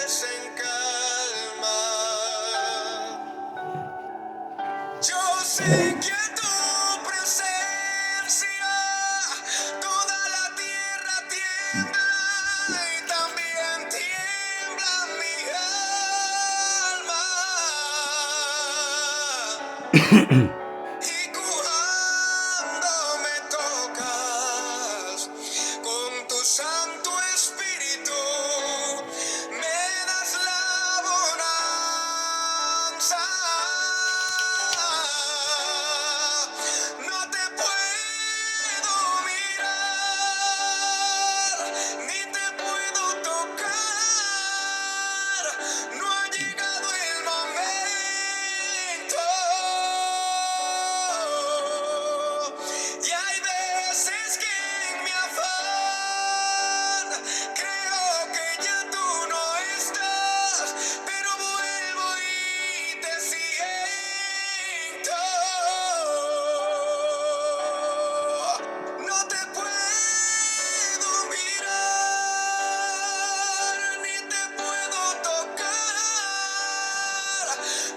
en calma. Yo sé que tu presencia toda la tierra tiembla y también tiembla mi alma. Y cuando me tocas con tu Santo Espíritu, me das la bonanza. No te puedo mirar, ni te puedo tocar. No ha llegado el momento. Y hay veces que en mi afán creo que ya tú no estás, pero vuelvo y te siento. No te puedo mirar, ni te puedo tocar.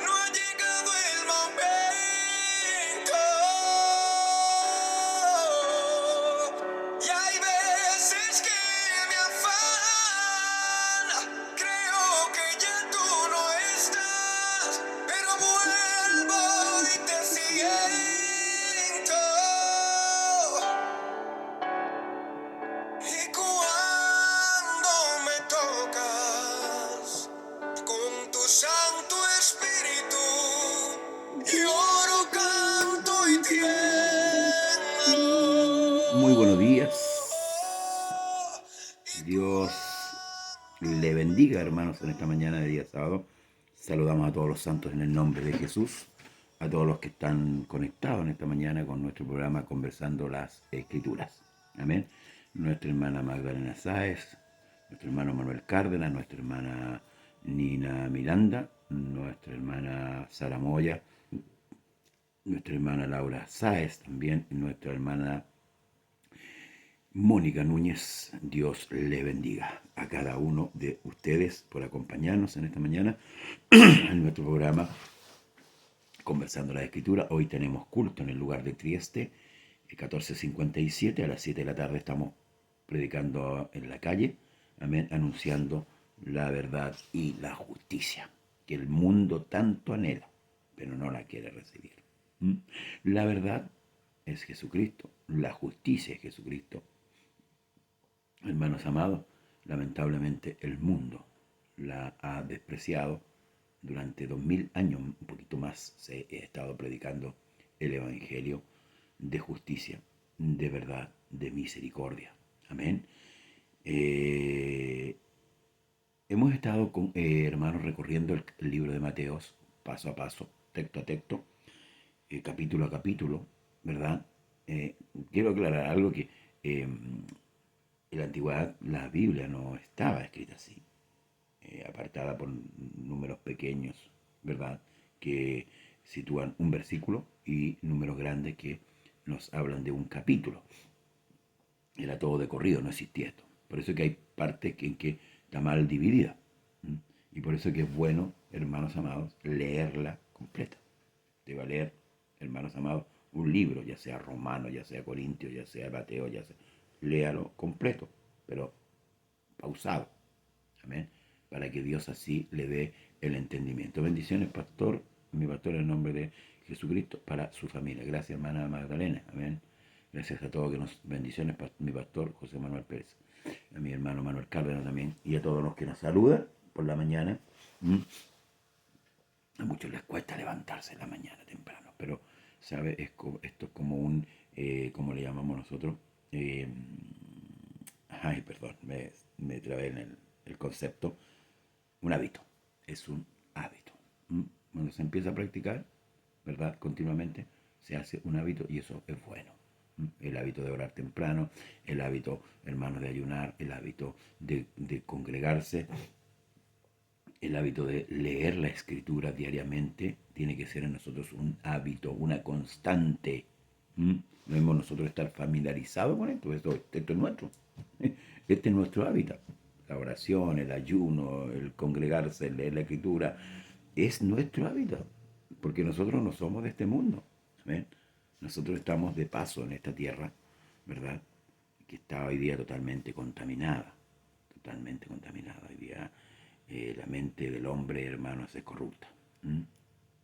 No ha llegado el momento. Y hay veces que mi afán creo que ya tú no estás, pero vuelvo y te siento. Y cuando me tocas con tu Santo Espíritu, lloro, canto y tiemblo. Muy buenos días. Dios le bendiga, hermanos, en esta mañana de día sábado. Saludamos a todos los santos en el nombre de Jesús, a todos los que están conectados en esta mañana con nuestro programa Conversando las Escrituras. Amén. Nuestra hermana Magdalena Sáez, nuestro hermano Manuel Cárdenas, nuestra hermana Nina Miranda, nuestra hermana Sara Moya, nuestra hermana Laura Sáez también, y nuestra hermana Mónica Núñez. Dios le bendiga a cada uno de ustedes por acompañarnos en esta mañana en nuestro programa Conversando la Escritura. Hoy tenemos culto en el lugar de Trieste, 14:57, a las 7 de la tarde estamos predicando en la calle, amén, anunciando la verdad y la justicia que el mundo tanto anhela, pero no la quiere recibir. La verdad es Jesucristo, la justicia es Jesucristo. Hermanos amados, lamentablemente el mundo la ha despreciado. Durante 2000 años, un poquito más, se ha estado predicando el Evangelio de justicia, de verdad, de misericordia. Amén. Hemos estado, hermanos, recorriendo el libro de Mateos, paso a paso, texto a texto, capítulo a capítulo, ¿verdad? Quiero aclarar algo que en la antigüedad la Biblia no estaba escrita así, apartada por números pequeños, ¿verdad? Que sitúan un versículo y números grandes que nos hablan de un capítulo. Era todo de corrido, no existía esto. Por eso que hay partes en que está mal dividida. Y por eso que es bueno, hermanos amados, leerla completa. Te va a leer, hermanos amados, un libro, ya sea Romano, ya sea Corintio, ya sea Mateo, ya sea... Léalo completo, pero pausado. Amén. Para que Dios así le dé el entendimiento. Bendiciones, pastor, mi pastor, en nombre de Jesucristo, para su familia. Gracias, hermana Magdalena. Amén. Gracias a todos que nos bendiciones, mi pastor José Manuel Pérez, a mi hermano Manuel Cárdenas también, y a todos los que nos saludan por la mañana. A muchos les cuesta levantarse en la mañana temprano, pero, ¿sabe? Esto es como un, ¿cómo le llamamos nosotros? Ay, perdón, me trabé en el concepto. Un hábito, es un hábito. Cuando se empieza a practicar, ¿verdad? Continuamente, se hace un hábito y eso es bueno. El hábito de orar temprano, el hábito, hermanos, de ayunar, el hábito de congregarse, el hábito de leer la Escritura diariamente, tiene que ser en nosotros un hábito, una constante. Debemos nosotros estar familiarizados con esto. Esto es nuestro. Este es nuestro hábitat. la oración, el ayuno, el congregarse, el leer la escritura, es nuestro hábito, porque nosotros no somos de este mundo. ¿Ven? Nosotros estamos de paso en esta tierra, ¿verdad? Que está hoy día totalmente contaminada, totalmente contaminada. Hoy día la mente del hombre, hermanos, es corrupta. ¿Mm?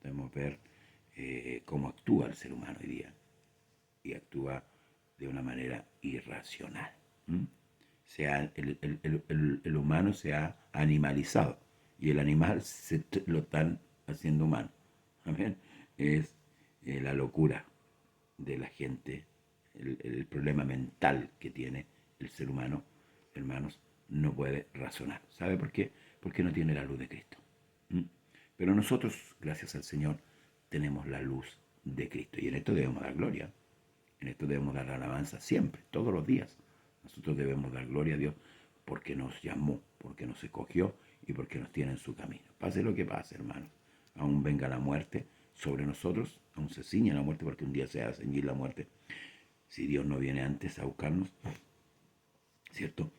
Debemos ver cómo actúa el ser humano hoy día, y actúa de una manera irracional. ¿Mm? El humano se ha animalizado y el animal lo están haciendo humano. ¿Amén? Es la locura de la gente, el problema mental que tiene el ser humano, hermanos, no puede razonar. ¿Sabe por qué? Porque no tiene la luz de Cristo. ¿Mm? Pero nosotros, gracias al Señor, tenemos la luz de Cristo. Y en esto debemos dar gloria. En esto debemos dar alabanza siempre, todos los días. Nosotros debemos dar gloria a Dios porque nos llamó, porque nos escogió y porque nos tiene en su camino. Pase lo que pase, hermano. Aún venga la muerte sobre nosotros, aún se ciña la muerte porque un día se va a ceñir la muerte. Si Dios no viene antes a buscarnos, ¿cierto?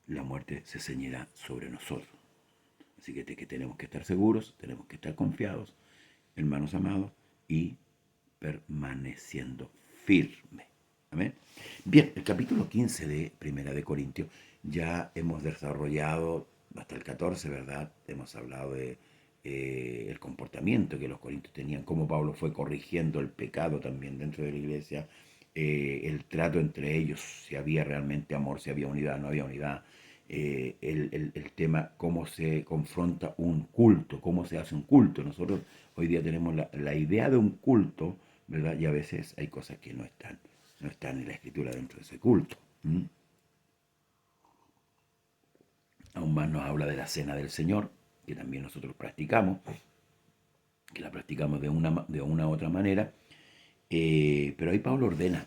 La muerte se ceñirá sobre nosotros. Así que tenemos que estar seguros, tenemos que estar confiados, hermanos amados, y permaneciendo firme. Amén. Bien, el capítulo 15 de Primera de Corintios ya hemos desarrollado hasta el 14, ¿verdad? Hemos hablado de el comportamiento que los corintios tenían, cómo Pablo fue corrigiendo el pecado también dentro de la iglesia, el trato entre ellos, si había realmente amor, si había unidad, no había unidad, el tema cómo se confronta un culto, cómo se hace un culto. Nosotros hoy día tenemos la idea de un culto, ¿verdad? Y a veces hay cosas que no están en la escritura dentro de ese culto. ¿Mm? Aún más nos habla de la cena del Señor, que también nosotros practicamos, que la practicamos de una u otra manera, pero ahí Pablo ordena,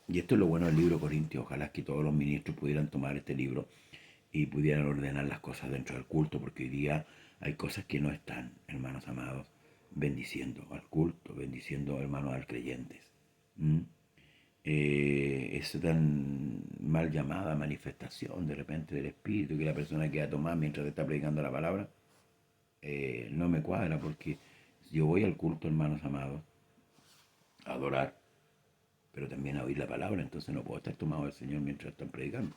y esto es lo bueno del libro Corintios, ojalá que todos los ministros pudieran tomar este libro y pudieran ordenar las cosas dentro del culto, porque hoy día hay cosas que no están, hermanos amados, bendiciendo al culto, bendiciendo, hermanos, al creyentes. ¿Mm? Esa tan mal llamada manifestación de repente del Espíritu que la persona queda tomada mientras está predicando la palabra, no me cuadra, porque yo voy al culto, hermanos amados, a adorar, pero también a oír la palabra, entonces no puedo estar tomado del Señor mientras están predicando,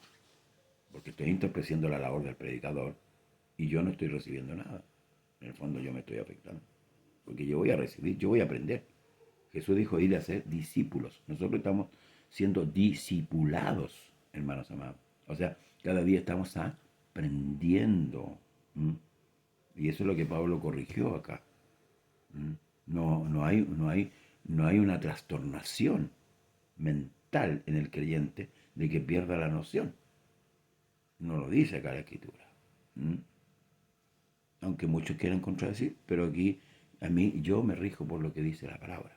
porque estoy interpretando la labor del predicador y yo no estoy recibiendo nada. En el fondo yo me estoy afectando, porque yo voy a recibir, yo voy a aprender. Jesús dijo ir a ser discípulos. Nosotros estamos siendo discipulados, hermanos amados. O sea, cada día estamos aprendiendo. ¿Mm? Y eso es lo que Pablo corrigió acá. ¿Mm? No hay una trastornación mental en el creyente de que pierda la noción. No lo dice acá la Escritura. ¿Mm? Aunque muchos quieran contradecir, pero aquí yo me rijo por lo que dice la palabra.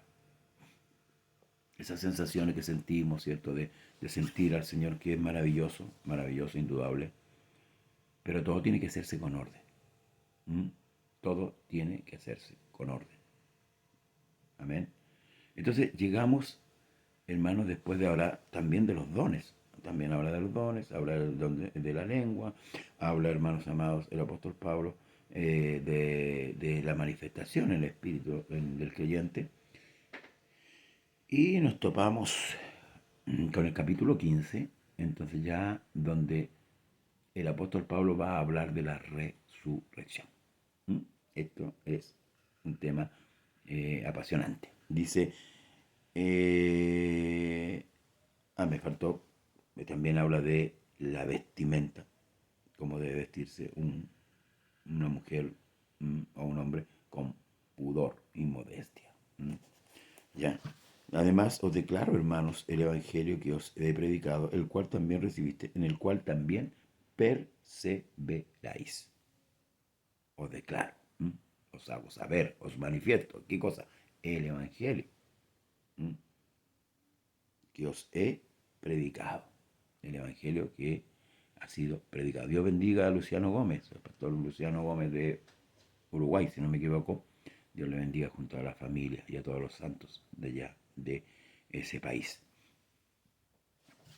Esas sensaciones que sentimos, ¿cierto? De sentir al Señor, que es maravilloso, maravilloso, indudable, pero todo tiene que hacerse con orden. ¿Mm? Todo tiene que hacerse con orden. Amén. Entonces llegamos, hermanos, después de hablar también de los dones. También habla de los dones, habla del don de la lengua, habla, hermanos amados, el apóstol Pablo, de la manifestación en el espíritu del creyente. Y nos topamos con el capítulo 15, entonces ya donde el apóstol Pablo va a hablar de la resurrección. ¿Mm? Esto es un tema apasionante. Dice, me faltó, también habla de la vestimenta, cómo debe vestirse una mujer o un hombre con pudor y modestia. Ya. Además, os declaro, hermanos, el evangelio que os he predicado, el cual también recibiste, en el cual también perseveráis. Os declaro, os hago saber, os manifiesto. ¿Qué cosa? El evangelio que os he predicado. El evangelio que ha sido predicado. Dios bendiga a Luciano Gómez, el pastor Luciano Gómez de Uruguay, si no me equivoco. Dios le bendiga junto a la familia y a todos los santos de allá, de ese país.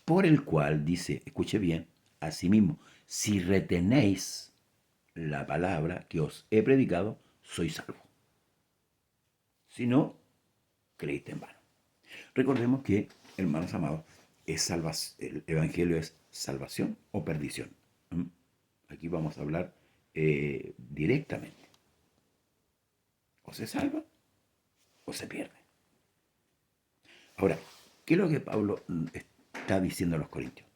Por el cual, dice, escuche bien, Asimismo, si retenéis la palabra que os he predicado, sois salvos. Si no, creíste en vano. Recordemos que, hermanos amados, el Evangelio es salvación o perdición. ¿Mm? Aquí vamos a hablar directamente. O se salva o se pierde. Ahora, ¿qué es lo que Pablo está diciendo a los corintios?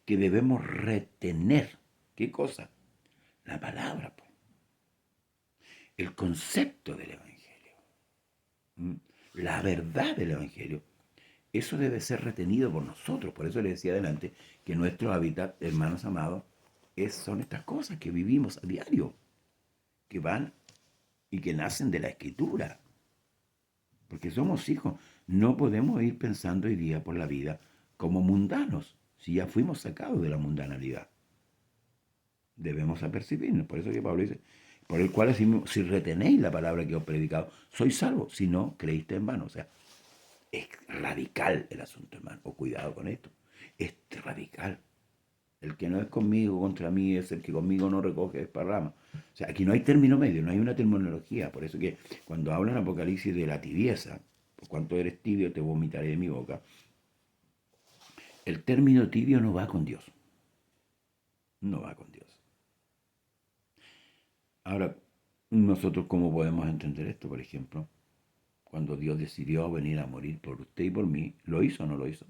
Que debemos retener, ¿qué cosa? La palabra, pues, el concepto del Evangelio, la verdad del Evangelio. Eso debe ser retenido por nosotros. Por eso le decía adelante que nuestro hábitat, hermanos amados, son estas cosas que vivimos a diario, que van y que nacen de la Escritura. Porque somos hijos. No podemos ir pensando hoy día por la vida como mundanos, si ya fuimos sacados de la mundanalidad. Debemos apercibirnos. Por eso que Pablo dice, por el cual si retenéis la palabra que os he predicado, sois salvos. Si no, creíste en vano. O sea, es radical el asunto, hermano. O cuidado con esto. Es radical. El que no es conmigo contra mí es el que conmigo no recoge desparrama. O sea, aquí no hay término medio, no hay una terminología. Por eso que cuando habla en Apocalipsis de la tibieza, por cuanto eres tibio te vomitaré de mi boca, el término tibio no va con Dios. No va con Dios. Ahora, nosotros cómo podemos entender esto, por ejemplo, cuando Dios decidió venir a morir por usted y por mí, ¿lo hizo o no lo hizo?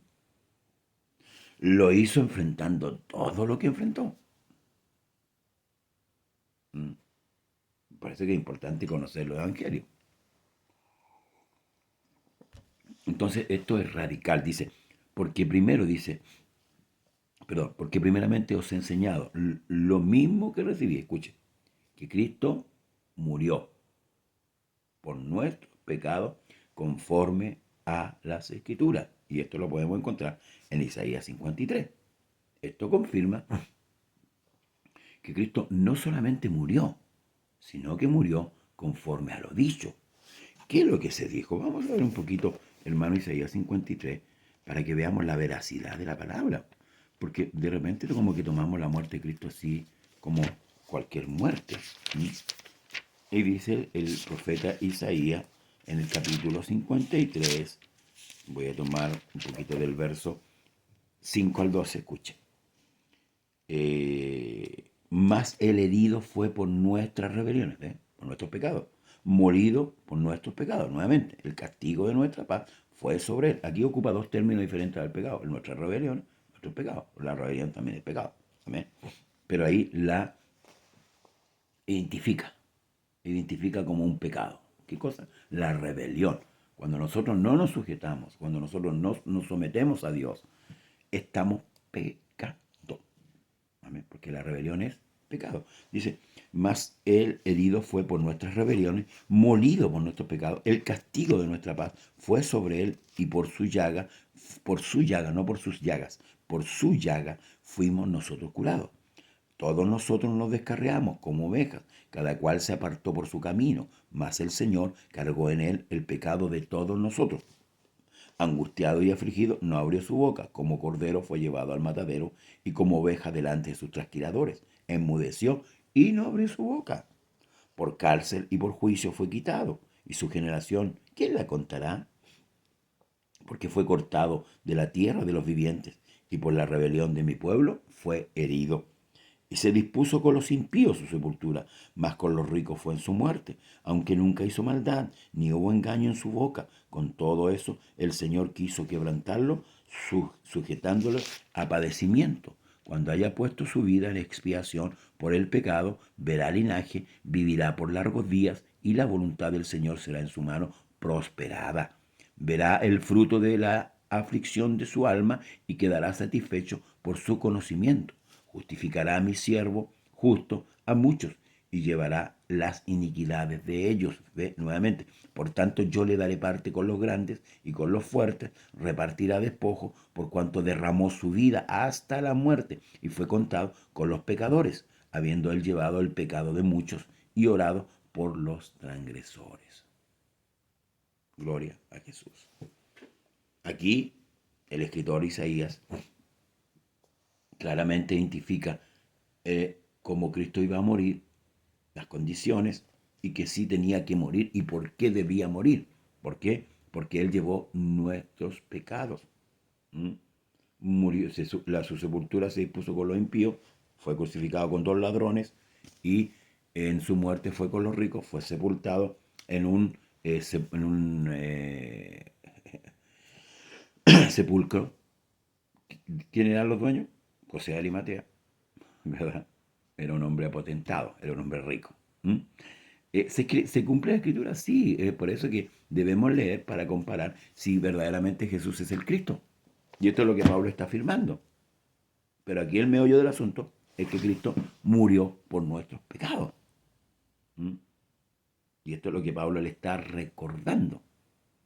Lo hizo enfrentando todo lo que enfrentó. Parece que es importante conocer los evangelios. Entonces, esto es radical, dice, porque primero dice, perdón, porque primeramente os he enseñado lo mismo que recibí, escuche, que Cristo murió por nuestros pecados conforme a las Escrituras. Y esto lo podemos encontrar en Isaías 53. Esto confirma que Cristo no solamente murió, sino que murió conforme a lo dicho. ¿Qué es lo que se dijo? Vamos a ver un poquito, hermano, Isaías 53, para que veamos la veracidad de la palabra. Porque de repente como que tomamos la muerte de Cristo así como cualquier muerte. Y dice el profeta Isaías en el capítulo 53, voy a tomar un poquito del verso 5 al 12, escuche. Más el herido fue por nuestras rebeliones, por nuestros pecados, molido por nuestros pecados. Nuevamente, el castigo de nuestra paz fue sobre él. Aquí ocupa dos términos diferentes al pecado: nuestra rebelión, nuestro pecado. La rebelión también es pecado. ¿Amén? Pero ahí la identifica como un pecado. ¿Qué cosa? La rebelión. Cuando nosotros no nos sujetamos, cuando nosotros no nos sometemos a Dios, estamos pecando. Amén. Porque la rebelión es pecado. Dice, mas él herido fue por nuestras rebeliones, molido por nuestros pecados. El castigo de nuestra paz fue sobre él y por su llaga, no por sus llagas, por su llaga fuimos nosotros curados. Todos nosotros nos descarriamos como ovejas, cada cual se apartó por su camino, mas el Señor cargó en él el pecado de todos nosotros. Angustiado y afligido, no abrió su boca, como cordero fue llevado al matadero, y como oveja delante de sus trasquiladores. Enmudeció y no abrió su boca. Por cárcel y por juicio fue quitado, y su generación, ¿quién la contará? Porque fue cortado de la tierra de los vivientes, y por la rebelión de mi pueblo fue herido. Y se dispuso con los impíos su sepultura, mas con los ricos fue en su muerte, aunque nunca hizo maldad, ni hubo engaño en su boca. Con todo eso, el Señor quiso quebrantarlo, sujetándolo a padecimiento. Cuando haya puesto su vida en expiación por el pecado, verá linaje, vivirá por largos días, y la voluntad del Señor será en su mano prosperada. Verá el fruto de la aflicción de su alma y quedará satisfecho por su conocimiento. Justificará a mi siervo justo a muchos y llevará las iniquidades de ellos. ¿Ve? Nuevamente, por tanto yo le daré parte con los grandes y con los fuertes, repartirá despojo por cuanto derramó su vida hasta la muerte y fue contado con los pecadores, habiendo él llevado el pecado de muchos y orado por los transgresores. Gloria a Jesús. Aquí el escritor Isaías claramente identifica cómo Cristo iba a morir, las condiciones, y que sí tenía que morir y por qué debía morir. ¿Por qué? Porque Él llevó nuestros pecados. ¿Mm? Murió, su sepultura se dispuso con los impíos, fue crucificado con dos ladrones y en su muerte fue con los ricos, fue sepultado en un, en un sepulcro. ¿Quién eran los dueños? José de Arimatea, ¿verdad? Era un hombre apotentado, era un hombre rico. ¿Mm? ¿Se cumple la escritura? Sí, por eso que debemos leer para comparar si verdaderamente Jesús es el Cristo. Y esto es lo que Pablo está afirmando. Pero aquí el meollo del asunto es que Cristo murió por nuestros pecados. ¿Mm? Y esto es lo que Pablo le está recordando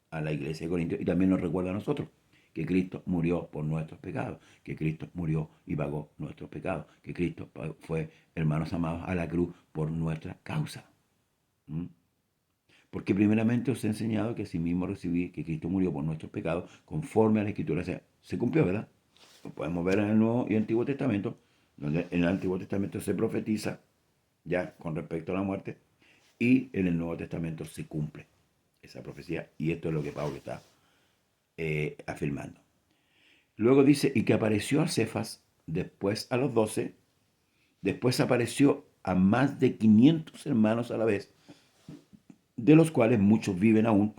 a la iglesia de Corintios y también nos recuerda a nosotros, que Cristo murió por nuestros pecados, que Cristo murió y pagó nuestros pecados, que Cristo fue, hermanos amados, a la cruz por nuestra causa. ¿Mm? Porque primeramente os he enseñado que así mismo recibí que Cristo murió por nuestros pecados conforme a la Escritura. O sea, se cumplió, ¿verdad? Lo podemos ver en el Nuevo y Antiguo Testamento, donde en el Antiguo Testamento se profetiza ya con respecto a la muerte y en el Nuevo Testamento se cumple esa profecía y esto es lo que Pablo está afirmando. Luego dice, y que apareció a Cefas, después a los 12, después apareció a más de 500 hermanos a la vez, de los cuales muchos viven aún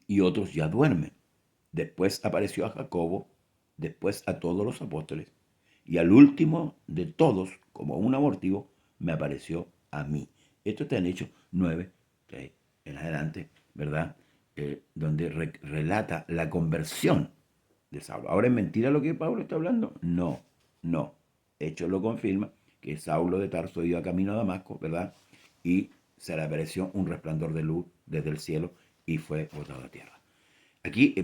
y otros ya duermen. Después apareció a Jacobo, después a todos los apóstoles, y al último de todos, como un abortivo, me apareció a mí. Esto está en Hechos 9, en adelante, ¿verdad? Donde relata la conversión de Saulo. ¿Ahora es mentira lo que Pablo está hablando? No, no. Hechos lo confirma, que Saulo de Tarso iba camino a Damasco, ¿verdad? Y se le apareció un resplandor de luz desde el cielo y fue botado a tierra. Aquí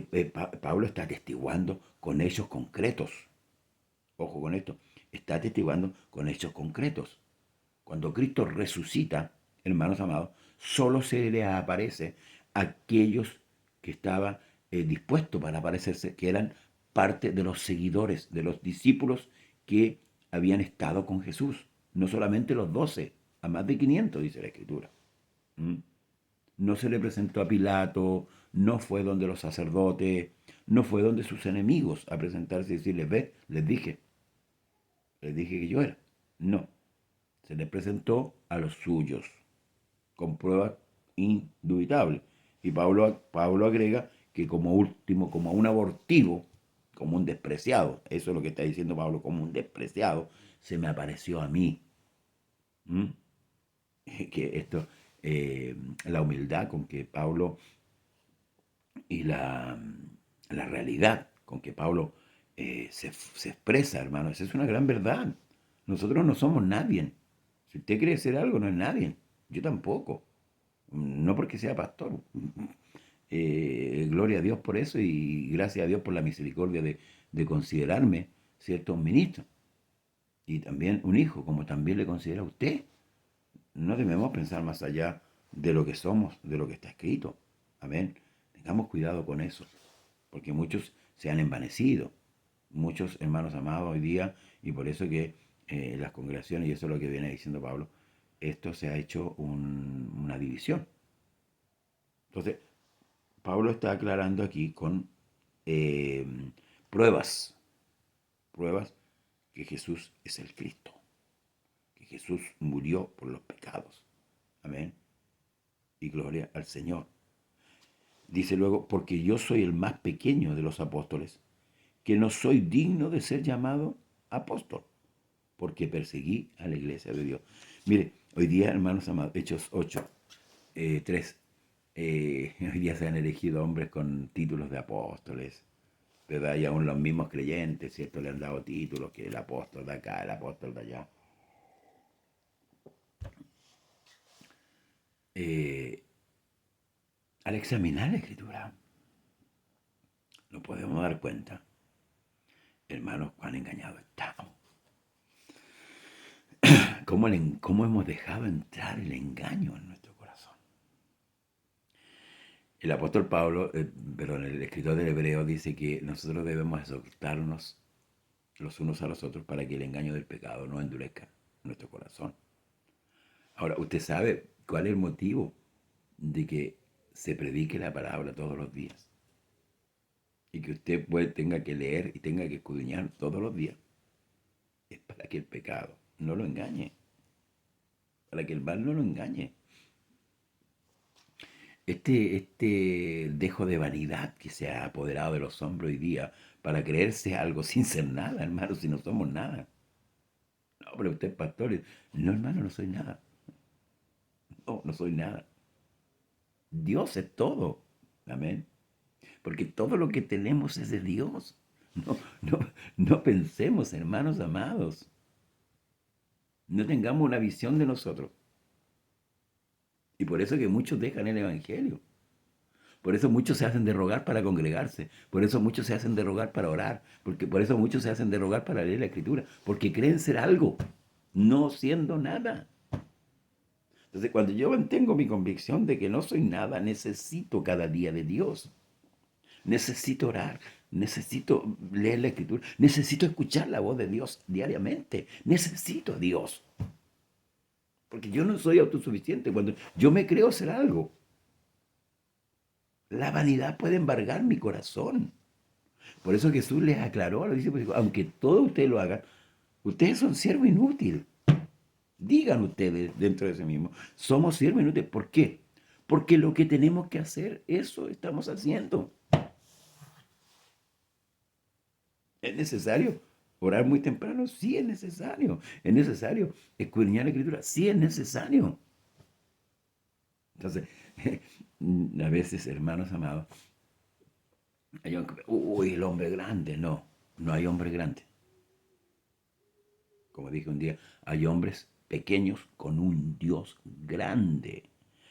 Pablo está atestiguando con hechos concretos. Ojo con esto. Está atestiguando con hechos concretos. Cuando Cristo resucita, hermanos amados, solo se le aparece a aquellos que estaban dispuestos para aparecerse, que eran parte de los seguidores, de los discípulos que habían estado con Jesús. No solamente los 12, a más de 500, dice la Escritura. ¿Mm? No se le presentó a Pilato, no fue donde los sacerdotes, no fue donde sus enemigos a presentarse y decirles, ve, les dije que yo era. No, se le presentó a los suyos, con pruebas indubitables. Y Pablo agrega que como último, como un abortivo, como un despreciado, eso es lo que está diciendo Pablo, como un despreciado, se me apareció a mí. ¿Mm? Que esto, la humildad con que Pablo y la realidad con que Pablo se expresa, hermano, esa es una gran verdad. Nosotros no somos nadie. Si usted cree ser algo, no es nadie. Yo tampoco. No porque sea pastor. Gloria a Dios por eso y gracias a Dios por la misericordia de considerarme, ¿cierto?, un ministro. Y también un hijo, como también le considera a usted. No debemos pensar más allá de lo que somos, de lo que está escrito. Amén. Tengamos cuidado con eso, porque muchos se han envanecido, muchos hermanos amados hoy día, y por eso que las congregaciones, y eso es lo que viene diciendo Pablo, esto se ha hecho una división. Entonces, Pablo está aclarando aquí con eh, pruebas, pruebas que Jesús es el Cristo, que Jesús murió por los pecados. Amén. Y gloria al Señor. Dice luego, porque yo soy el más pequeño de los apóstoles, que no soy digno de ser llamado apóstol, porque perseguí a la iglesia de Dios. Mire, hoy día, hermanos amados, Hechos 8, 3, hoy día se han elegido hombres con títulos de apóstoles, ¿verdad? Y aún los mismos creyentes, ¿cierto? Le han dado títulos, que el apóstol de acá, el apóstol de allá. Eh, Al examinar la escritura, nos podemos dar cuenta, hermanos, cuán engañados estamos. ¿Cómo hemos dejado entrar el engaño en nuestro corazón? El apóstol Pablo, perdón, el escritor del Hebreo dice que nosotros debemos exhortarnos los unos a los otros para que el engaño del pecado no endurezca nuestro corazón. Ahora, ¿usted sabe cuál es el motivo de que se predique la palabra todos los días? Y que usted tenga que leer y tenga que escudriñar todos los días. Es para que el pecado no lo engañe. Para que el mal no lo engañe. Este dejo de vanidad que se ha apoderado de los hombres hoy día para creerse algo sin ser nada, hermano, si no somos nada. No, pero usted es pastor. No, hermano, no soy nada. No, no soy nada. Dios es todo. Amén. Porque todo lo que tenemos es de Dios. No, no, no pensemos, hermanos amados. No tengamos una visión de nosotros. Y por eso que muchos dejan el Evangelio. Por eso muchos se hacen de rogar para congregarse. Por eso muchos se hacen de rogar para orar. Porque por eso muchos se hacen de rogar para leer la Escritura. Porque creen ser algo, no siendo nada. Entonces, cuando yo mantengo mi convicción de que no soy nada, necesito cada día de Dios. Necesito orar, necesito leer la Escritura, necesito escuchar la voz de Dios diariamente. Necesito a Dios. Porque yo no soy autosuficiente. Cuando yo me creo ser algo, la vanidad puede embargar mi corazón. Por eso Jesús les aclaró a los discípulos, aunque todos ustedes lo hagan, ustedes son siervo inútil. Digan ustedes dentro de sí mismos, somos siervos inútiles. ¿Por qué? Porque lo que tenemos que hacer, eso estamos haciendo. ¿Es necesario orar muy temprano? Sí es necesario. ¿Es necesario escudriñar la Escritura? Sí es necesario. Entonces, a veces, hermanos amados, uy, el hombre grande. No, no hay hombre grande. Como dije un día, hay hombres pequeños con un Dios grande.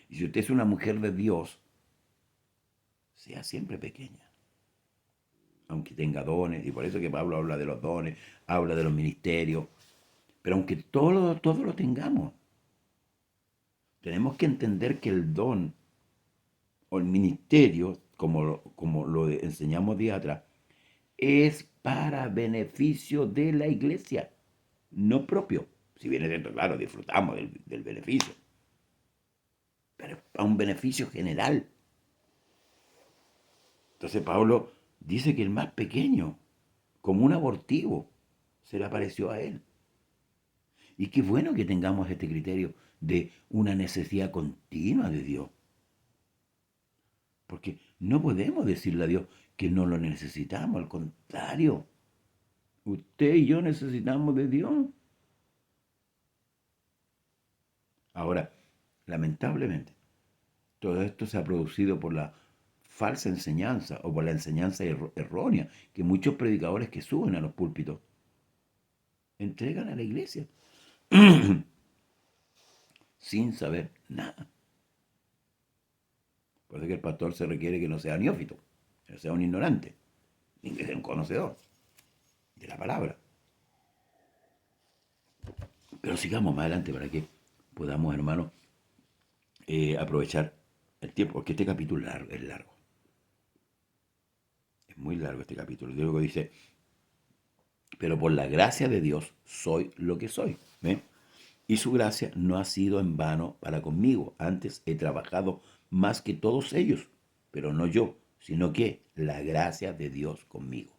Y si usted es una mujer de Dios, sea siempre pequeña. Aunque tenga dones, y por eso que Pablo habla de los dones, habla de los ministerios. Pero aunque todo lo tengamos, tenemos que entender que el don o el ministerio, como lo enseñamos día atrás, es para beneficio de la iglesia, no propio. Si viene dentro, claro, disfrutamos del beneficio, pero a un beneficio general. Entonces Pablo dice que el más pequeño, como un abortivo, se le apareció a él. Y qué bueno que tengamos este criterio de una necesidad continua de Dios. Porque no podemos decirle a Dios que no lo necesitamos, al contrario. Usted y yo necesitamos de Dios. Ahora, lamentablemente, todo esto se ha producido por la falsa enseñanza o por la enseñanza errónea que muchos predicadores que suben a los púlpitos entregan a la iglesia sin saber nada. Por eso que el pastor se requiere que no sea neófito, que no sea un ignorante, ni que sea un conocedor de la palabra. Pero sigamos más adelante para que podamos, hermanos, aprovechar el tiempo, porque este capítulo es largo. Es muy largo este capítulo. Luego dice, pero por la gracia de Dios soy lo que soy. ¿Ven? Y su gracia no ha sido en vano para conmigo. Antes he trabajado más que todos ellos, pero no yo, sino que la gracia de Dios conmigo.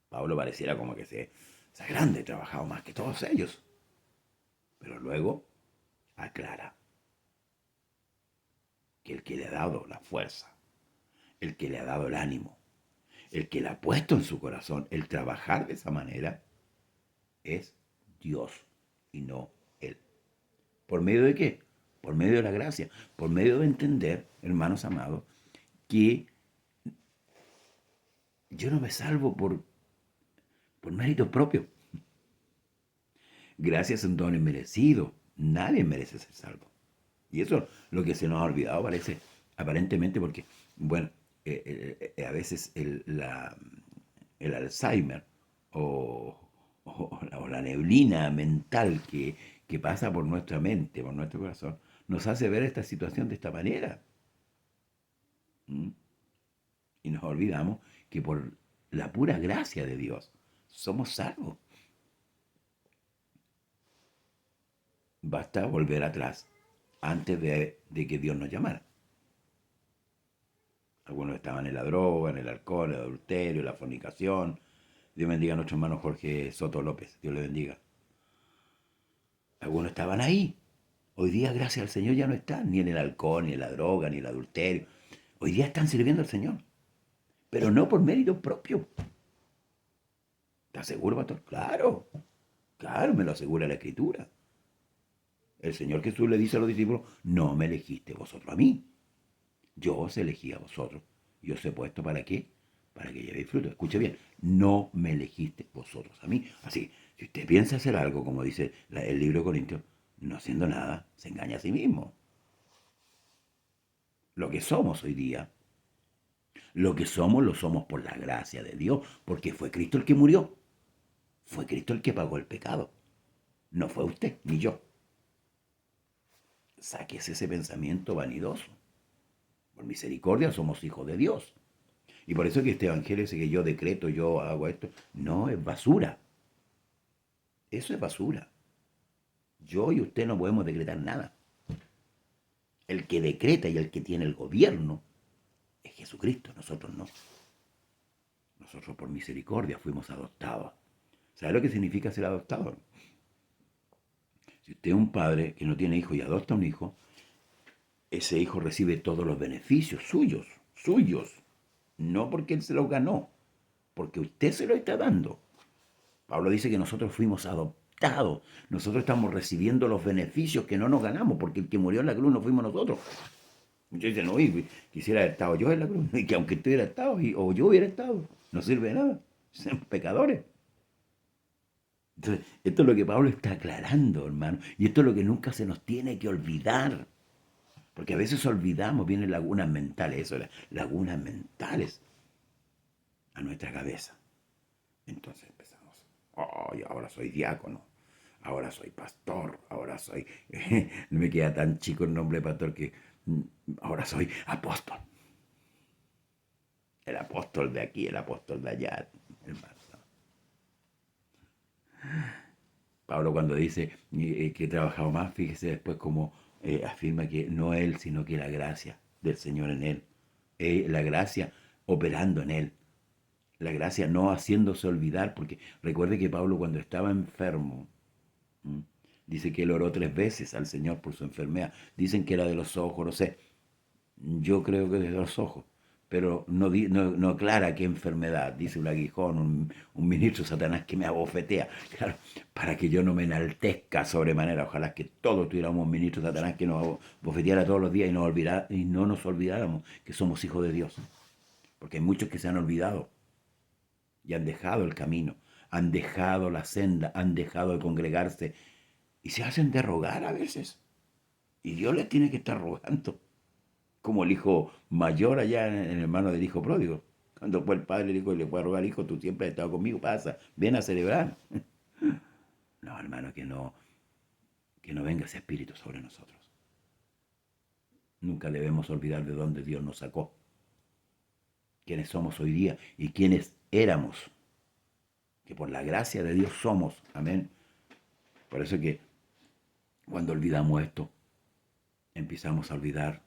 Pablo pareciera como que se grande, he trabajado más que todos ellos. Pero luego aclara que el que le ha dado la fuerza, el que le ha dado el ánimo, el que le ha puesto en su corazón el trabajar de esa manera, es Dios y no él. ¿Por medio de qué? Por medio de la gracia, por medio de entender, hermanos amados, que yo no me salvo por mérito propio. Gracias a un don inmerecido. Nadie merece ser salvo. Y eso es lo que se nos ha olvidado, parece, aparentemente, porque, bueno, a veces el Alzheimer o la neblina mental que pasa por nuestra mente, por nuestro corazón, nos hace ver esta situación de esta manera. ¿Mm? Y nos olvidamos que por la pura gracia de Dios somos salvos. Basta volver atrás antes de que Dios nos llamara. Algunos estaban en la droga, en el alcohol, el adulterio, la fornicación. Dios bendiga a nuestro hermano Jorge Soto López. Dios le bendiga. Algunos estaban ahí. Hoy día, gracias al Señor, ya no están ni en el alcohol, ni en la droga, ni en el adulterio. Hoy día están sirviendo al Señor. Pero no por mérito propio. ¿Estás seguro, pastor? Claro. Claro, me lo asegura la Escritura. El Señor Jesús le dice a los discípulos, no me elegiste vosotros a mí. Yo os elegí a vosotros. Y os he puesto ¿para qué? Para que llevéis fruto. Escuche bien, no me elegiste vosotros a mí. Así, si usted piensa hacer algo, como dice el libro de Corintios, no haciendo nada, se engaña a sí mismo. Lo que somos hoy día, lo que somos, lo somos por la gracia de Dios, porque fue Cristo el que murió. Fue Cristo el que pagó el pecado. No fue usted, ni yo. Sáquese ese pensamiento vanidoso. Por misericordia somos hijos de Dios. Y por eso que este evangelio dice que yo decreto, yo hago esto. No, es basura. Eso es basura. Yo y usted no podemos decretar nada. El que decreta y el que tiene el gobierno es Jesucristo, nosotros no. Nosotros por misericordia fuimos adoptados. ¿Sabe lo que significa ser adoptado? Si usted es un padre que no tiene hijo y adopta un hijo, ese hijo recibe todos los beneficios suyos, no porque él se los ganó, porque usted se lo está dando. Pablo dice que nosotros fuimos adoptados, nosotros estamos recibiendo los beneficios que no nos ganamos, porque el que murió en la cruz no fuimos nosotros. Muchos dicen, no, quisiera haber estado yo en la cruz, y que aunque usted hubiera estado, o yo hubiera estado, no sirve de nada, son pecadores. Entonces, esto es lo que Pablo está aclarando, hermano, y esto es lo que nunca se nos tiene que olvidar. Porque a veces olvidamos, vienen lagunas mentales, eso, lagunas mentales a nuestra cabeza. Entonces empezamos, oh, ahora soy diácono, ahora soy pastor, ahora soy, no me queda tan chico el nombre de pastor que ahora soy apóstol. El apóstol de aquí, el apóstol de allá, hermano. Pablo cuando dice que he trabajado más, fíjese después como afirma que no él, sino que la gracia del Señor en él. La gracia operando en él. La gracia no haciéndose olvidar, porque recuerde que Pablo cuando estaba enfermo, dice que él oró 3 veces al Señor por su enfermedad. Dicen que era de los ojos, no sé. Yo creo que de los ojos, pero no aclara qué enfermedad. Dice un aguijón, un ministro de Satanás que me abofetea. Claro, para que yo no me enaltezca sobremanera. Ojalá que todos tuviéramos un ministro de Satanás que nos bofeteara todos los días y no nos olvidáramos que somos hijos de Dios. Porque hay muchos que se han olvidado y han dejado el camino, han dejado la senda, han dejado de congregarse y se hacen de rogar a veces. Y Dios les tiene que estar rogando. Como el hijo mayor allá en el hermano del hijo pródigo. Cuando fue el padre, le dijo, y le fue a rogar, hijo, tú siempre has estado conmigo, pasa, ven a celebrar. No, hermano, que no venga ese espíritu sobre nosotros. Nunca debemos olvidar de dónde Dios nos sacó, quiénes somos hoy día y quiénes éramos, que por la gracia de Dios somos, amén. Por eso que cuando olvidamos esto, empezamos a olvidar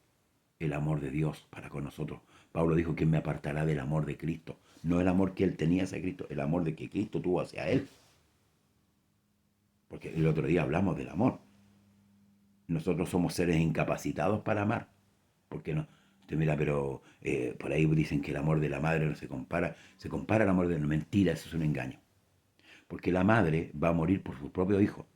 el amor de Dios para con nosotros. Pablo dijo que me apartará del amor de Cristo. No el amor que él tenía hacia Cristo, el amor de que Cristo tuvo hacia él. Porque el otro día hablamos del amor. Nosotros somos seres incapacitados para amar. Porque no. Usted mira, pero por ahí dicen que el amor de la madre no se compara. Se compara al amor de la mentira, eso es un engaño. Porque la madre va a morir por su propio hijo.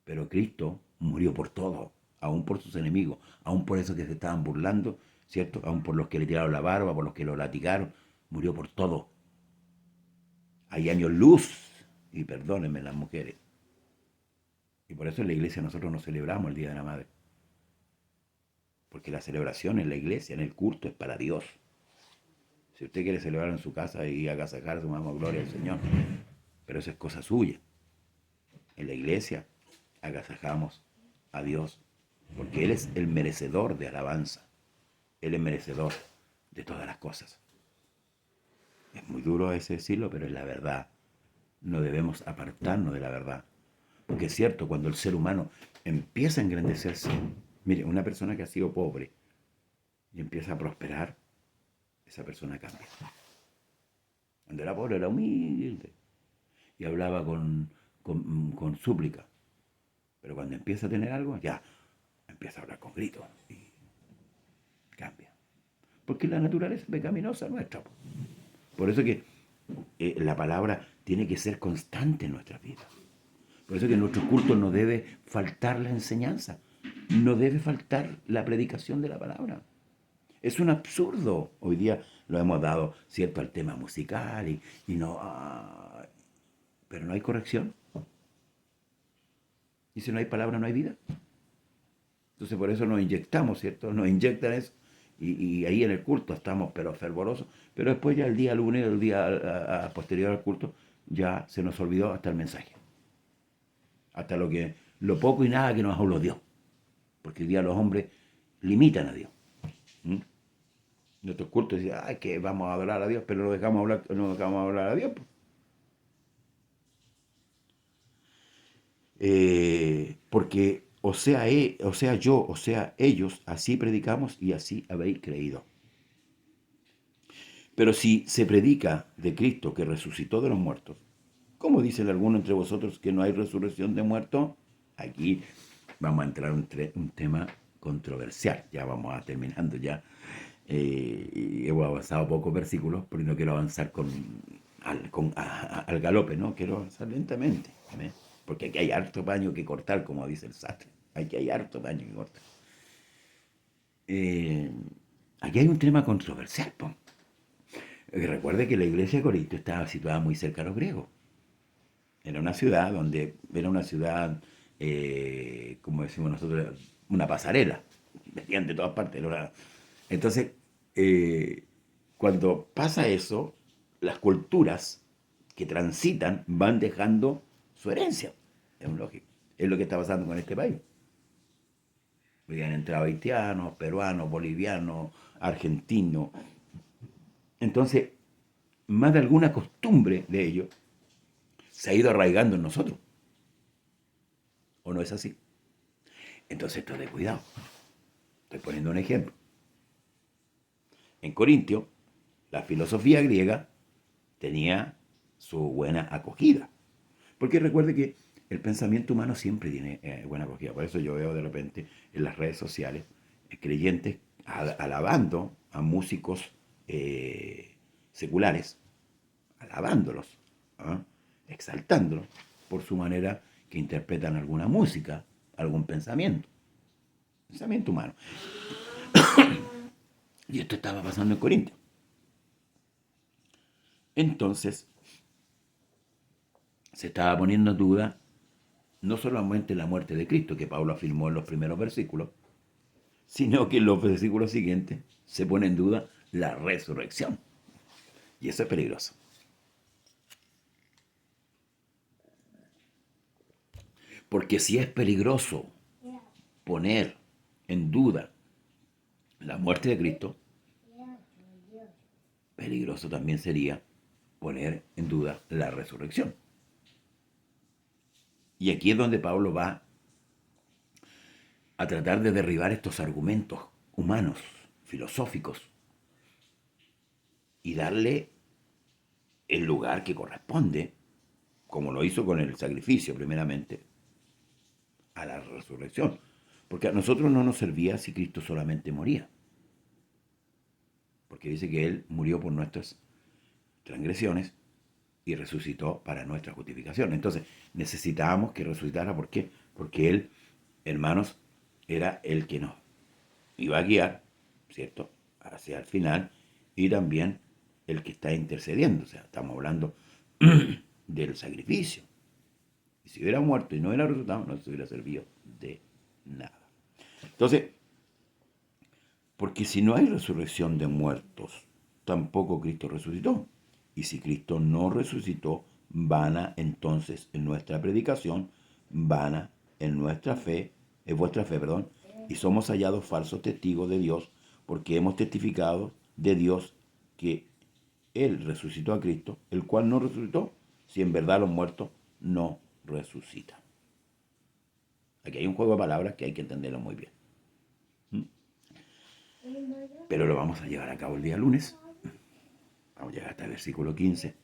Pero Cristo murió por todo, aún por sus enemigos, aún por esos que se estaban burlando, ¿cierto? Aún por los que le tiraron la barba, por los que lo latigaron, murió por todo. Hay años luz, y perdónenme las mujeres. Y por eso en la iglesia nosotros no celebramos el Día de la Madre. Porque la celebración en la iglesia, en el culto, es para Dios. Si usted quiere celebrar en su casa y agasajar su mamá, gloria al Señor, pero eso es cosa suya. En la iglesia agasajamos a Dios, porque Él es el merecedor de alabanza. Él es merecedor de todas las cosas. Es muy duro ese decirlo, pero es la verdad. no debemos apartarnos de la verdad. Porque es cierto, cuando el ser humano empieza a engrandecerse, mire, una persona que ha sido pobre y empieza a prosperar, esa persona cambia. Cuando era pobre era humilde y hablaba con súplica. Pero cuando empieza a tener algo, ya empieza a hablar con gritos y cambia. Porque la naturaleza pecaminosa nuestra. Por eso que la palabra tiene que ser constante en nuestras vidas. Por eso que en nuestros cultos no debe faltar la enseñanza. No debe faltar la predicación de la palabra. Es un absurdo. Hoy día lo hemos dado, ¿cierto?, al tema musical y no... pero no hay corrección. Y si no hay palabra, no hay vida. Entonces por eso nos inyectamos, ¿cierto? Nos inyectan eso. Y ahí en el culto estamos, pero fervorosos. Pero después ya el día lunes, el día posterior al culto, ya se nos olvidó hasta el mensaje. Hasta lo poco y nada que nos habló Dios. Porque hoy día los hombres limitan a Dios. Nuestros cultos dicen, ay, que vamos a adorar a Dios, pero no dejamos hablar a Dios. Porque o sea yo, o sea ellos, así predicamos y así habéis creído. Pero si se predica de Cristo que resucitó de los muertos, ¿cómo dicen algunos entre vosotros que no hay resurrección de muertos? Aquí vamos a entrar en un tema controversial. Ya vamos a terminando ya. Y hemos avanzado pocos versículos, pero no quiero avanzar al galope, ¿no? Quiero avanzar lentamente. ¿Ves? Porque aquí hay harto paño que cortar, como dice el sastre. Aquí hay harto paño que cortar. Aquí hay un tema controversial, po. Recuerde que la iglesia de Corinto estaba situada muy cerca a los griegos. Era una ciudad como decimos nosotros, una pasarela. Metían de todas partes. Entonces, cuando pasa eso, las culturas que transitan van dejando su herencia. Es lógico. Es lo que está pasando con este país. Han entrado haitianos, peruanos, bolivianos, argentinos. Entonces, más de alguna costumbre de ellos se ha ido arraigando en nosotros. ¿O no es así? Entonces, esto de cuidado. Estoy poniendo un ejemplo. En Corintio, la filosofía griega tenía su buena acogida. Porque recuerde que el pensamiento humano siempre tiene buena acogida. Por eso yo veo de repente en las redes sociales creyentes alabando a músicos seculares, alabándolos, ¿ah?, exaltándolos por su manera que interpretan alguna música, algún pensamiento humano. Y esto estaba pasando en Corinto. Entonces, se estaba poniendo en duda no solamente la muerte de Cristo, que Pablo afirmó en los primeros versículos, sino que en los versículos siguientes se pone en duda la resurrección. Y eso es peligroso. Porque si es peligroso poner en duda la muerte de Cristo, peligroso también sería poner en duda la resurrección. Y aquí es donde Pablo va a tratar de derribar estos argumentos humanos, filosóficos, y darle el lugar que corresponde, como lo hizo con el sacrificio primeramente, a la resurrección. Porque a nosotros no nos servía si Cristo solamente moría. Porque dice que Él murió por nuestras transgresiones y resucitó para nuestra justificación. Entonces necesitábamos que resucitara. ¿Por qué? Porque Él, hermanos, era el que nos iba a guiar, ¿cierto?, hacia el final, y también el que está intercediendo. O sea, estamos hablando del sacrificio. Y si hubiera muerto y no hubiera resucitado, no se hubiera servido de nada. Entonces, porque si no hay resurrección de muertos, tampoco Cristo resucitó. Y si Cristo no resucitó, vana entonces en nuestra predicación, vana en nuestra fe, en vuestra fe, perdón, y somos hallados falsos testigos de Dios, porque hemos testificado de Dios que Él resucitó a Cristo, el cual no resucitó, si en verdad los muertos no resucitan. Aquí hay un juego de palabras que hay que entenderlo muy bien. Pero lo vamos a llevar a cabo el día lunes. Vamos a llegar hasta el versículo 15,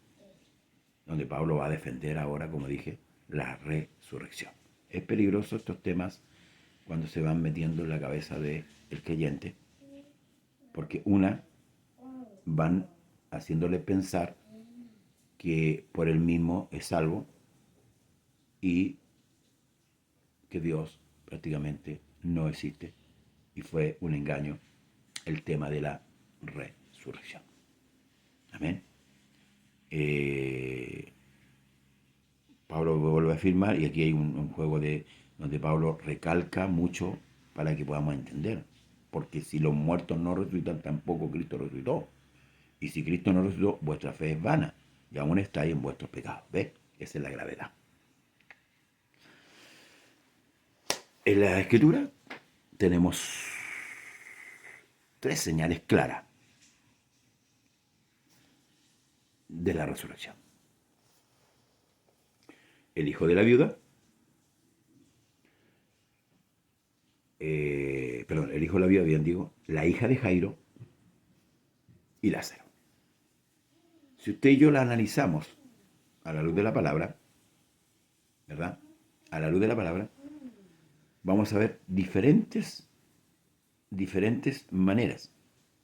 donde Pablo va a defender ahora, como dije, la resurrección. Es peligroso estos temas cuando se van metiendo en la cabeza del creyente, porque van haciéndole pensar que por él mismo es salvo y que Dios prácticamente no existe y fue un engaño el tema de la resurrección. Amén. Pablo vuelve a afirmar, y aquí hay un juego donde Pablo recalca mucho para que podamos entender. Porque si los muertos no resucitan, tampoco Cristo resucitó. Y si Cristo no resucitó, vuestra fe es vana y aún estáis en vuestros pecados. ¿Ves? Esa es la gravedad. En la Escritura tenemos 3 señales claras de la resurrección. El hijo de la viuda, el hijo de la viuda, bien digo, la hija de Jairo y Lázaro. Si usted y yo la analizamos a la luz de la palabra, ¿verdad? A la luz de la palabra, vamos a ver diferentes maneras.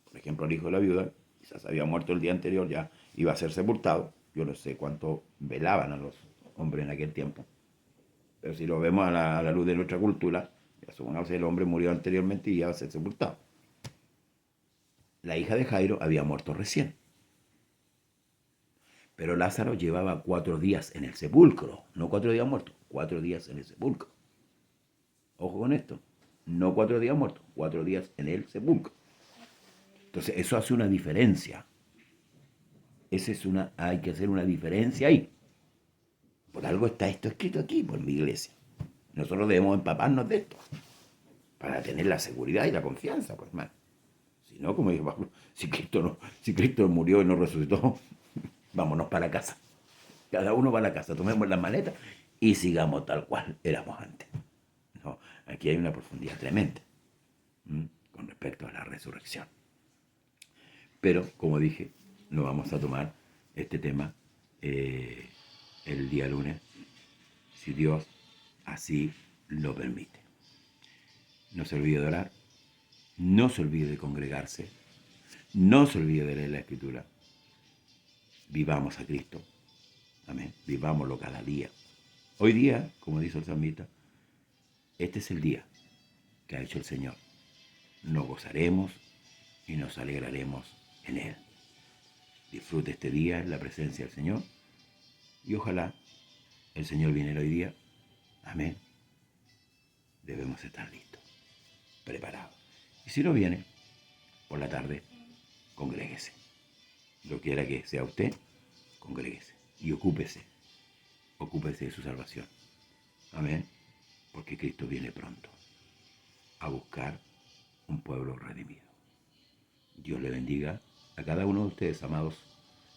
Por ejemplo, el hijo de la viuda quizás había muerto el día anterior, ya iba a ser sepultado. Yo no sé cuánto velaban a los hombres en aquel tiempo. Pero si lo vemos a la luz de nuestra cultura, ya supongamos que el hombre murió anteriormente y ya va a ser sepultado. La hija de Jairo había muerto recién. Pero Lázaro llevaba 4 días en el sepulcro. No 4 días muerto, 4 días en el sepulcro. Ojo con esto. No 4 días muertos, 4 días en el sepulcro. Entonces eso hace una diferencia. Hay que hacer una diferencia ahí. Por algo está esto escrito aquí, por mi iglesia. Nosotros debemos empaparnos de esto, para tener la seguridad y la confianza, pues, hermano. Si no, como dijo Pablo, si Cristo murió y no resucitó, vámonos para la casa. Cada uno va a la casa, tomemos las maletas y sigamos tal cual éramos antes. No, aquí hay una profundidad tremenda con respecto a la resurrección. Pero, como dije, no vamos a tomar este tema el día lunes, si Dios así lo permite. No se olvide de orar, no se olvide de congregarse, no se olvide de leer la Escritura. Vivamos a Cristo. Amén. Vivámoslo cada día. Hoy día, como dice el salmista, este es el día que ha hecho el Señor. Nos gozaremos y nos alegraremos en Él. Disfrute este día en la presencia del Señor y ojalá el Señor viniera hoy día. Amén. Debemos estar listos, preparados. Y si no viene, por la tarde, congréguese. Lo quiera que sea usted, congréguese y ocúpese de su salvación. Amén. Porque Cristo viene pronto a buscar un pueblo redimido. Dios le bendiga a cada uno de ustedes, amados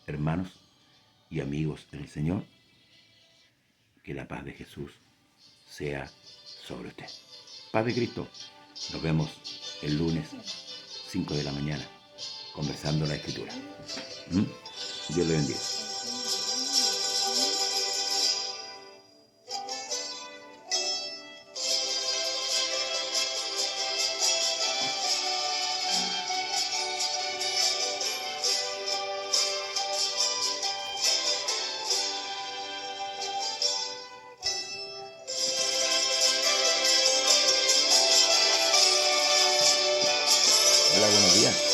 hermanos y amigos en el Señor. Que la paz de Jesús sea sobre usted. Paz de Cristo. Nos vemos el lunes 5 de la mañana conversando la Escritura. Dios le bendiga. Hola, buenos días.